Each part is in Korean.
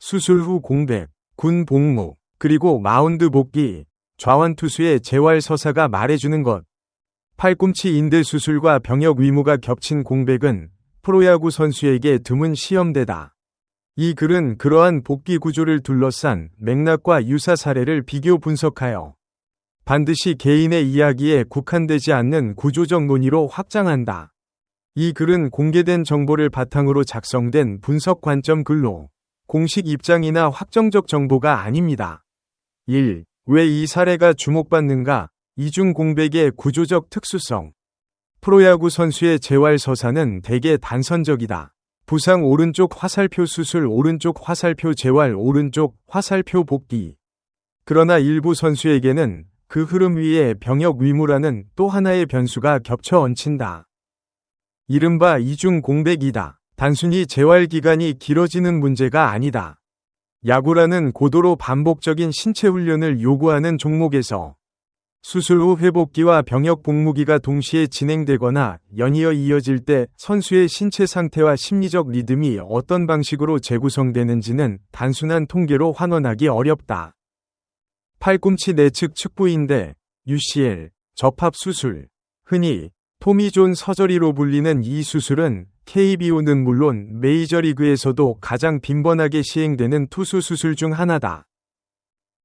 수술 후 공백, 군 복무, 그리고 마운드 복귀, 좌완 투수의 재활 서사가 말해주는 것. 팔꿈치 인대 수술과 병역 의무가 겹친 공백은 프로야구 선수에게 드문 시험대다. 이 글은 그러한 복귀 구조를 둘러싼 맥락과 유사 사례를 비교 분석하여 반드시 개인의 이야기에 국한되지 않는 구조적 논의로 확장한다. 이 글은 공개된 정보를 바탕으로 작성된 분석 관점 글로 공식 입장이나 확정적 정보가 아닙니다. 1. 왜 이 사례가 주목받는가? 이중 공백의 구조적 특수성. 프로야구 선수의 재활 서사는 대개 단선적이다. 부상 오른쪽 화살표 수술 오른쪽 화살표 재활 오른쪽 화살표 복귀. 그러나 일부 선수에게는 그 흐름 위에 병역 의무라는 또 하나의 변수가 겹쳐 얹힌다. 이른바 이중 공백이다. 단순히 재활 기간이 길어지는 문제가 아니다. 야구라는 고도로 반복적인 신체 훈련을 요구하는 종목에서 수술 후 회복기와 병역 복무기가 동시에 진행되거나 연이어 이어질 때 선수의 신체 상태와 심리적 리듬이 어떤 방식으로 재구성되는지는 단순한 통계로 환원하기 어렵다. 팔꿈치 내측 측부인대, UCL, 접합 수술. 흔히 토미 존 서저리로 불리는 이 수술은 KBO는 물론 메이저리그에서도 가장 빈번하게 시행되는 투수 수술 중 하나다.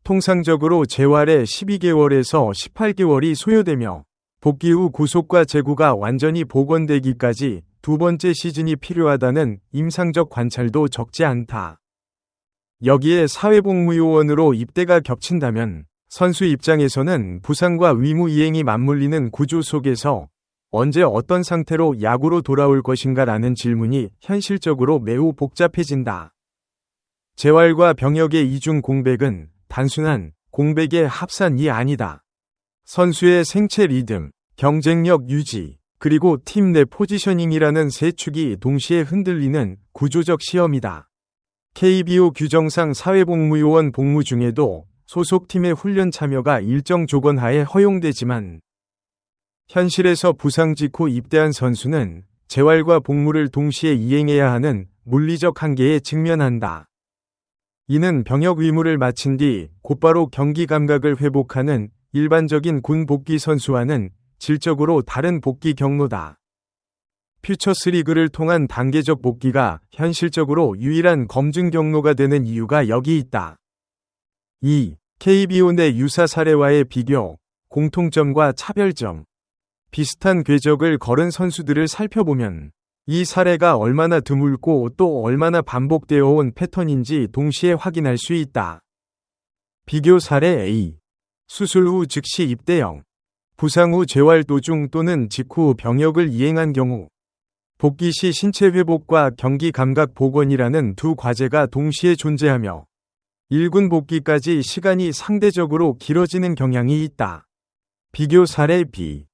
통상적으로 재활에 12개월에서 18개월이 소요되며 복귀 후 구속과 제구가 완전히 복원되기까지 두 번째 시즌이 필요하다는 임상적 관찰도 적지 않다. 여기에 사회복무요원으로 입대가 겹친다면 선수 입장에서는 부상과 의무 이행이 맞물리는 구조 속에서 언제 어떤 상태로 야구로 돌아올 것인가라는 질문이 현실적으로 매우 복잡해진다. 재활과 병역의 이중 공백은 단순한 공백의 합산이 아니다. 선수의 생체 리듬, 경쟁력 유지, 그리고 팀 내 포지셔닝이라는 세 축이 동시에 흔들리는 구조적 시험이다. KBO 규정상 사회복무요원 복무 중에도 소속팀의 훈련 참여가 일정 조건 하에 허용되지만 현실에서 부상 직후 입대한 선수는 재활과 복무를 동시에 이행해야 하는 물리적 한계에 직면한다. 이는 병역 의무를 마친 뒤 곧바로 경기 감각을 회복하는 일반적인 군 복귀 선수와는 질적으로 다른 복귀 경로다. 퓨처스리그를 통한 단계적 복귀가 현실적으로 유일한 검증 경로가 되는 이유가 여기 있다. 2. KBO 내 유사 사례와의 비교, 공통점과 차별점. 비슷한 궤적을 걸은 선수들을 살펴보면 이 사례가 얼마나 드물고 또 얼마나 반복되어 온 패턴인지 동시에 확인할 수 있다. 비교 사례 A. 수술 후 즉시 입대형. 부상 후 재활 도중 또는 직후 병역을 이행한 경우 복귀 시 신체 회복과 경기 감각 복원이라는 두 과제가 동시에 존재하며 1군 복귀까지 시간이 상대적으로 길어지는 경향이 있다. 비교 사례 B.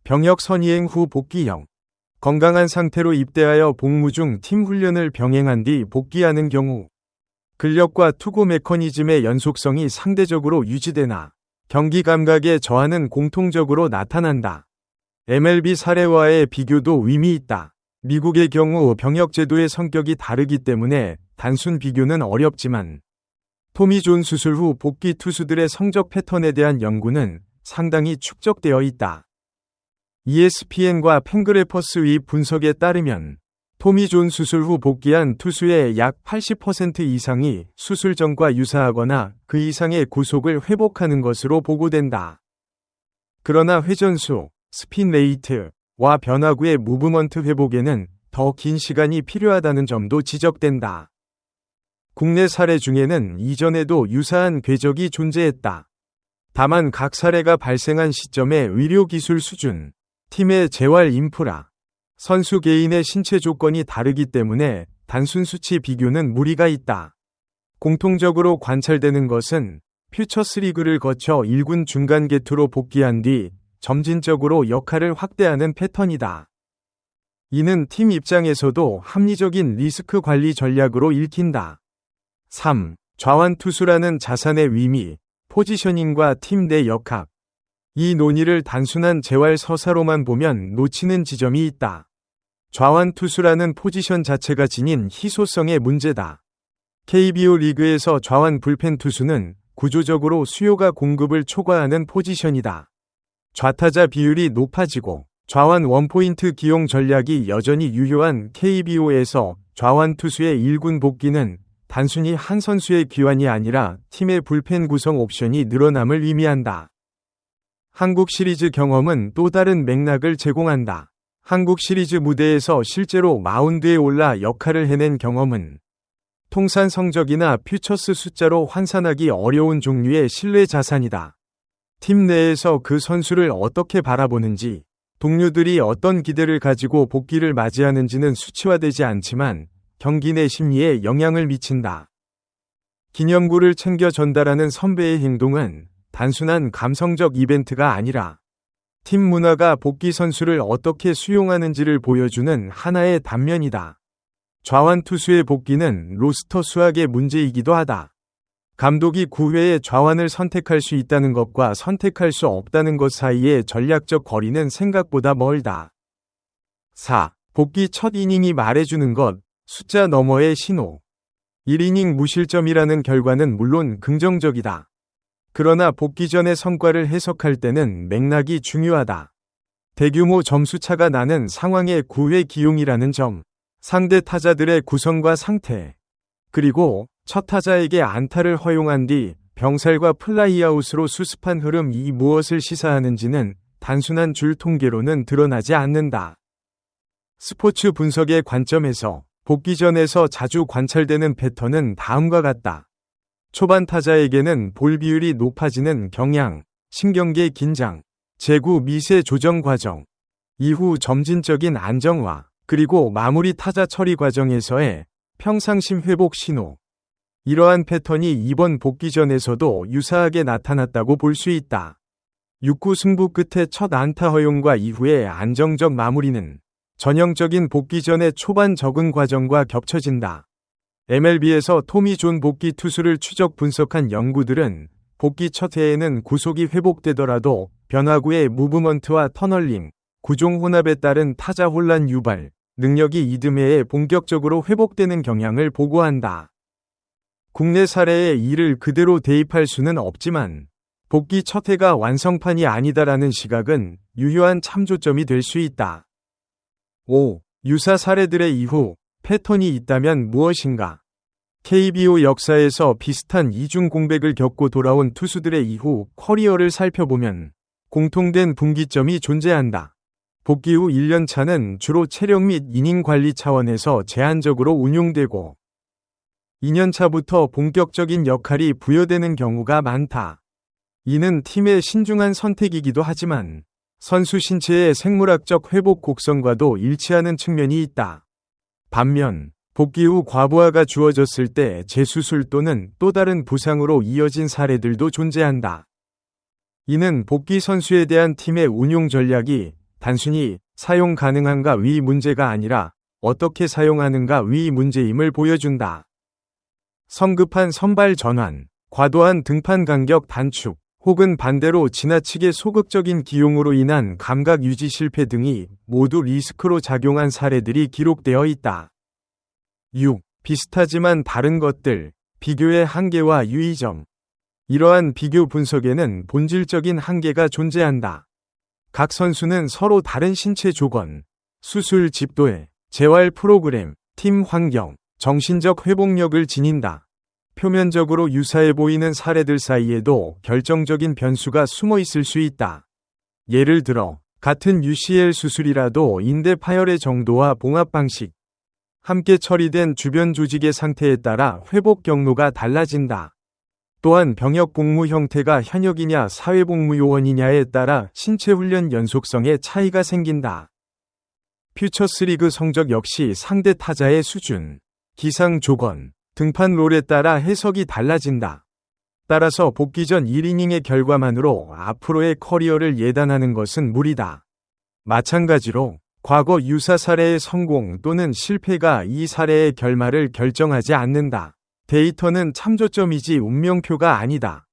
병역 선이행 후 복귀형. 건강한 상태로 입대하여 복무 중 팀 훈련을 병행한 뒤 복귀하는 경우 근력과 투구 메커니즘의 연속성이 상대적으로 유지되나 경기 감각의 저하는 공통적으로 나타난다. MLB 사례와의 비교도 의미 있다. 미국의 경우 병역 제도의 성격이 다르기 때문에 단순 비교는 어렵지만 토미 존 수술 후 복귀 투수들의 성적 패턴에 대한 연구는 상당히 축적되어 있다. ESPN과 팬그래퍼스의 분석에 따르면 토미 존 수술 후 복귀한 투수의 약 80% 이상이 수술 전과 유사하거나 그 이상의 구속을 회복하는 것으로 보고된다. 그러나 회전수, 스핀 레이트와 변화구의 무브먼트 회복에는 더 긴 시간이 필요하다는 점도 지적된다. 국내 사례 중에는 이전에도 유사한 궤적이 존재했다. 다만 각 사례가 발생한 시점의 의료기술 수준, 팀의 재활 인프라, 선수 개인의 신체 조건이 다르기 때문에 단순 수치 비교는 무리가 있다. 공통적으로 관찰되는 것은 퓨처스리그를 거쳐 1군 중간 개투로 복귀한 뒤 점진적으로 역할을 확대하는 패턴이다. 이는 팀 입장에서도 합리적인 리스크 관리 전략으로 읽힌다. 3. 좌완 투수라는 자산의 의미, 포지셔닝과 팀 내 역학. 이 논의를 단순한 재활 서사로만 보면 놓치는 지점이 있다. 좌완 투수라는 포지션 자체가 지닌 희소성의 문제다. KBO 리그에서 좌완 불펜 투수는 구조적으로 수요가 공급을 초과하는 포지션이다. 좌타자 비율이 높아지고 좌완 원포인트 기용 전략이 여전히 유효한 KBO에서 좌완 투수의 1군 복귀는 단순히 한 선수의 귀환이 아니라 팀의 불펜 구성 옵션이 늘어남을 의미한다. 한국 시리즈 경험은 또 다른 맥락을 제공한다. 한국 시리즈 무대에서 실제로 마운드에 올라 역할을 해낸 경험은 통산 성적이나 퓨처스 숫자로 환산하기 어려운 종류의 신뢰 자산이다. 팀 내에서 그 선수를 어떻게 바라보는지, 동료들이 어떤 기대를 가지고 복귀를 맞이하는지는 수치화되지 않지만 경기 내 심리에 영향을 미친다. 기념구를 챙겨 전달하는 선배의 행동은 단순한 감성적 이벤트가 아니라 팀 문화가 복귀 선수를 어떻게 수용하는지를 보여주는 하나의 단면이다. 좌완 투수의 복귀는 로스터 수학의 문제이기도 하다. 감독이 9회에 좌완을 선택할 수 있다는 것과 선택할 수 없다는 것 사이의 전략적 거리는 생각보다 멀다. 4. 복귀 첫 이닝이 말해주는 것, 숫자 너머의 신호. 1이닝 무실점이라는 결과는 물론 긍정적이다. 그러나 복귀 전의 성과를 해석할 때는 맥락이 중요하다. 대규모 점수차가 나는 상황의 9회 기용이라는 점, 상대 타자들의 구성과 상태, 그리고 첫 타자에게 안타를 허용한 뒤 병살과 플라이아웃으로 수습한 흐름이 무엇을 시사하는지는 단순한 줄 통계로는 드러나지 않는다. 스포츠 분석의 관점에서 복귀 전에서 자주 관찰되는 패턴은 다음과 같다. 초반 타자에게는 볼 비율이 높아지는 경향, 신경계 긴장, 제구 미세 조정 과정, 이후 점진적인 안정화, 그리고 마무리 타자 처리 과정에서의 평상심 회복 신호. 이러한 패턴이 이번 복귀 전에서도 유사하게 나타났다고 볼 수 있다. 6구 승부 끝에 첫 안타 허용과 이후의 안정적 마무리는 전형적인 복귀 전의 초반 적응 과정과 겹쳐진다. MLB에서 토미 존 복귀 투수를 추적 분석한 연구들은 복귀 첫 해에는 구속이 회복되더라도 변화구의 무브먼트와 터널링, 구종 혼합에 따른 타자 혼란 유발, 능력이 이듬해에 본격적으로 회복되는 경향을 보고한다. 국내 사례에 이를 그대로 대입할 수는 없지만 복귀 첫 해가 완성판이 아니다라는 시각은 유효한 참조점이 될 수 있다. 5. 유사 사례들의 이후 패턴이 있다면 무엇인가? KBO 역사에서 비슷한 이중 공백을 겪고 돌아온 투수들의 이후 커리어를 살펴보면 공통된 분기점이 존재한다. 복귀 후 1년 차는 주로 체력 및 이닝 관리 차원에서 제한적으로 운용되고 2년 차부터 본격적인 역할이 부여되는 경우가 많다. 이는 팀의 신중한 선택이기도 하지만 선수 신체의 생물학적 회복 곡선과도 일치하는 측면이 있다. 반면 복귀 후 과부하가 주어졌을 때 재수술 또는 또 다른 부상으로 이어진 사례들도 존재한다. 이는 복귀 선수에 대한 팀의 운용 전략이 단순히 사용 가능한가 위 문제가 아니라 어떻게 사용하는가 위 문제임을 보여준다. 성급한 선발 전환, 과도한 등판 간격 단축, 혹은 반대로 지나치게 소극적인 기용으로 인한 감각 유지 실패 등이 모두 리스크로 작용한 사례들이 기록되어 있다. 6. 비슷하지만 다른 것들, 비교의 한계와 유의점. 이러한 비교 분석에는 본질적인 한계가 존재한다. 각 선수는 서로 다른 신체 조건, 수술 집도회, 재활 프로그램, 팀 환경, 정신적 회복력을 지닌다. 표면적으로 유사해 보이는 사례들 사이에도 결정적인 변수가 숨어 있을 수 있다. 예를 들어, 같은 UCL 수술이라도 인대 파열의 정도와 봉합 방식, 함께 처리된 주변 조직의 상태에 따라 회복 경로가 달라진다. 또한 병역 복무 형태가 현역이냐 사회복무요원이냐에 따라 신체 훈련 연속성에 차이가 생긴다. 퓨처스리그 성적 역시 상대 타자의 수준, 기상 조건, 등판 롤에 따라 해석이 달라진다. 따라서 복귀 전 1이닝의 결과만으로 앞으로의 커리어를 예단하는 것은 무리다. 마찬가지로 과거 유사 사례의 성공 또는 실패가 이 사례의 결말을 결정하지 않는다. 데이터는 참조점이지 운명표가 아니다.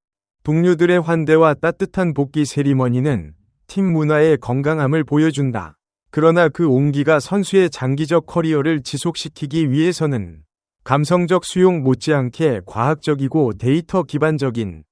동료들의 환대와 따뜻한 복귀 세리머니는 팀 문화의 건강함을 보여준다. 그러나 그 온기가 선수의 장기적 커리어를 지속시키기 위해서는 감성적 수용 못지않게 과학적이고 데이터 기반적인